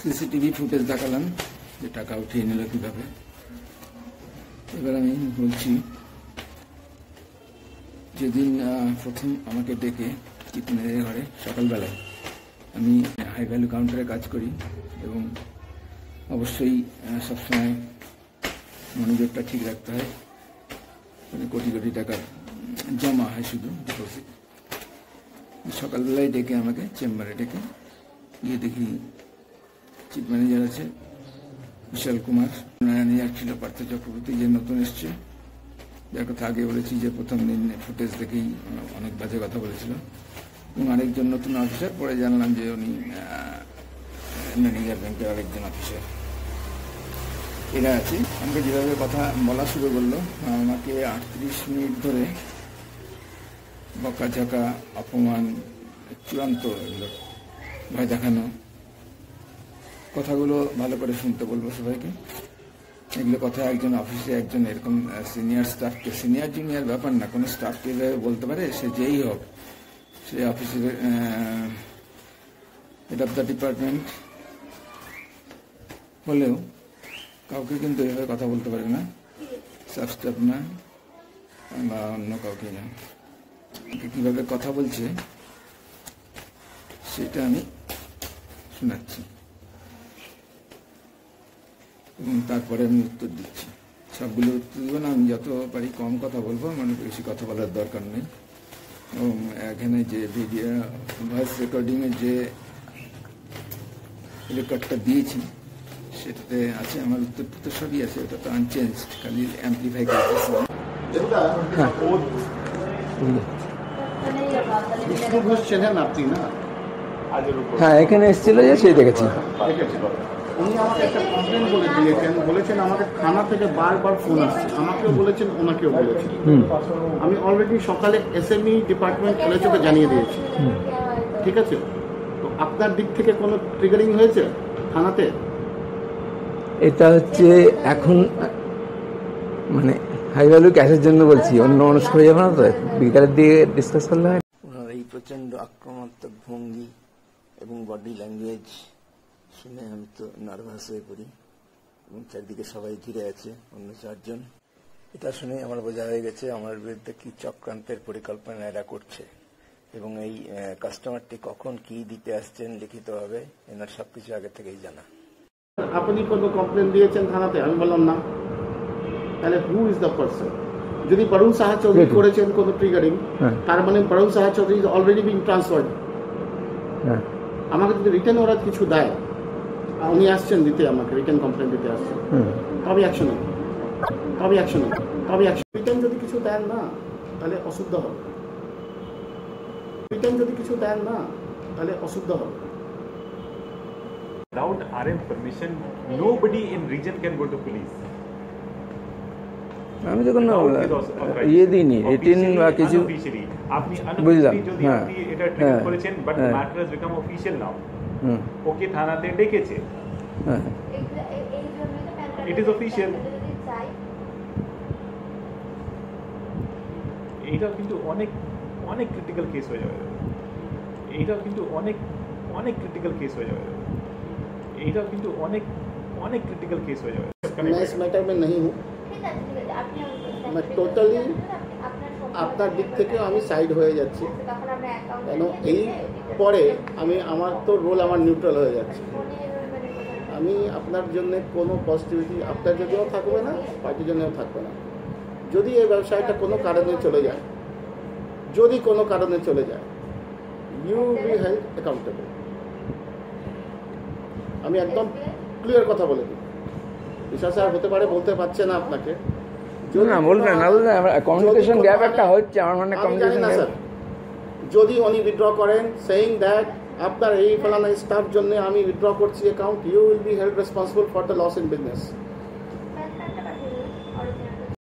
CCTV footage দেখালাম যে টাকা উঠিয়ে নিল কিভাবে। এবার আমি বলছি, যেদিন প্রথম আমাকে ডেকে চিকনের ঘরে সকালবেলায়, আমি হাই ভ্যালু কাউন্টারে কাজ করি এবং অবশ্যই সবসময় মনোযোগটা ঠিক রাখতে হয়। মানে কোটি কোটি টাকা জমা হয় শুধু ডিপোজিট। সকালবেলায় ডেকে আমাকে চেম্বারে ডেকে গিয়ে দেখি চিফ ম্যানেজার আছে বিশাল কুমার, ম্যানেজার ছিল পার্থ চক্রবর্তী, যে নতুন এসছে, যার কথা আগে বলেছি যে প্রথম দিন ফুটেজ দেখেই অনেক বাজে কথা বলেছিল, এবং আরেকজন নতুন অফিসার, পরে জানলাম যে উনি ম্যানেজার ব্যাংকের আরেকজন অফিসার। এরা আছে। আমাকে যেভাবে কথা বলা শুরু করলো, আমাকে 38 মিনিট ধরে বকাঝকা, অপমান, চূড়ান্ত এগুলো ভয় দেখানো, কথাগুলো ভালো করে শুনতে বলবো সবাইকে। এগুলো কথা একজন অফিসে একজন এরকম সিনিয়র স্টাফকে, সিনিয়র জুনিয়র ব্যাপার না, কোনো স্টাফকে এভাবে বলতে পারে? সে যেই হোক, সে অফিসের হেড অফ দ্য ডিপার্টমেন্ট হলেও কাউকে কিন্তু এভাবে কথা বলতে পারবে না, সাব স্টাফ না বা অন্য কাউকে না। কীভাবে কথা বলছে সেটা আমি শোনাচ্ছি এবং তারপরে আমি উত্তর দিচ্ছি। সবগুলো উত্তর দেবো না, আমি যত পারি কম কথা বলবো, মানে বেশি কথা বলার দরকার নেই। এবং এখানে যে ভিডিও ভয়েস রেকর্ডিংয়ের যে রেকর্ডটা দিয়েছি সেটাতে আছে আমার উত্তর তো সবই আছে, ওটা তো আনচেঞ্জ, খালি অ্যাম্পলিফাই করতেছে। হ্যাঁ, এখানে এসেছিল যে সেই দেখেছি। উনি আমাকে একটা কমপ্লেন বলে দিয়েছেন, বলেছেন আমাকে থানা থেকে বারবার ফোন আসছে, আমাকেও বলেছেন, ওনাকেও বলেছেন। আমি অলরেডি সকালে এসএমই ডিপার্টমেন্ট কলেজকে জানিয়ে দিয়েছি, ঠিক আছে? তো আপনার দিক থেকে কোনো ট্রিগারিং হয়েছে থানাতে? এটা হচ্ছে এখন মানে হাই ভ্যালু ক্যাশের জন্য বলছি, অন্য মানুষ হয়ে যাবে না তো, বিকালের দিকে ডিসকাস করলে হয়। ওনার এই প্রচণ্ড আক্রমণাত্মক ভঙ্গি এবং বডি ল্যাঙ্গুয়েজ শুনে আমি তো নার্ভাস হয়ে পড়ি, এবং চারদিকে সবাই ঘিরে আছে, অন্য 4 জন। এটা শুনে আমার বোঝা হয়ে গেছে আমার বিরুদ্ধে কি চক্রান্তের পরিকল্পনা এরা করছে, এবং এই কাস্টমারটি কখন কি দিতে আসছেন লিখিতভাবে এনার সবকিছু আগে থেকেই জানা। আপনি কোনো কমপ্লেন দিয়েছেন থানাতে? আমি বললাম না। তাহলে হু ইজ দ্য পারসন? যদি বরুণ সাহা চৌধুরী করেছেন কোনো ট্রিগারিং, তার মানে Barun Saha Chowdhury is already being transferred. আমাকে যদি রিটার্ন ওরা কিছু দেয়, উনি আসছেন দিতে, আমাকে রিটার্ন কমপ্লেন দিতে আসছেন, তবে অ্যাকশন হবে, তবে অ্যাকশন হবে, তবে অ্যাকশন। রিটার্ন যদি কিছু দেন না, তাহলে অশুদ্ধ হবে। রিটার্ন যদি কিছু দেন না, তাহলে অশুদ্ধ হবে। Without RM permission, nobody in region can go to police. আমি তো কোনো ইয়ে দিইনি, রিটিন বা কিছু, আপনি বুঝলাম। যদি আপনি এটা ট্রিট করেছেন, but matter has become official now. Okay থানাতে ডেকেছে, ইট ইজ অফিশিয়াল। এইটাও কিন্তু অনেক অনেক ক্রিটিক্যাল কেস হয়ে যাবে, এইটাও কিন্তু অনেক অনেক ক্রিটিক্যাল কেস হয়ে যাবে, এইটাও কিন্তু অনেক অনেক ক্রিটিক্যাল केस हो जाएगा। मैं इस मैटर में नहीं हूँ, मैं টোটালি আপনার দিক থেকে আমি সাইড হয়ে যাচ্ছি, কেন এই পরে আমি আমার তো রোল আমার নিউট্রাল হয়ে যাচ্ছে। আমি আপনার জন্য কোনো পজিটিভিটি আপনার জন্যও থাকবে না, পার্টির জন্যও থাকবে না। যদি এই ব্যবসায়টা কোনো কারণে চলে যায়, যদি কোনো কারণে চলে যায়, ইউ বি হেল্ড অ্যাকাউন্টেবল। আমি একদম ক্লিয়ার কথা বলে দিই, বিশ্বাস আর হতে পারে বলতে পারছে না আপনাকে, না বলবেন না, বলবেন কমিউনিকেশন গ্যাপ একটা হচ্ছে, আমার মানে কমিউনিকেশন গ্যাপ। যদি উনি উইথড্র করেন সেইং দ্যাট আপনার এই ফলানা স্টাফ জন্য আমি উইথড্র করছি account, you will be held responsible for the loss in business.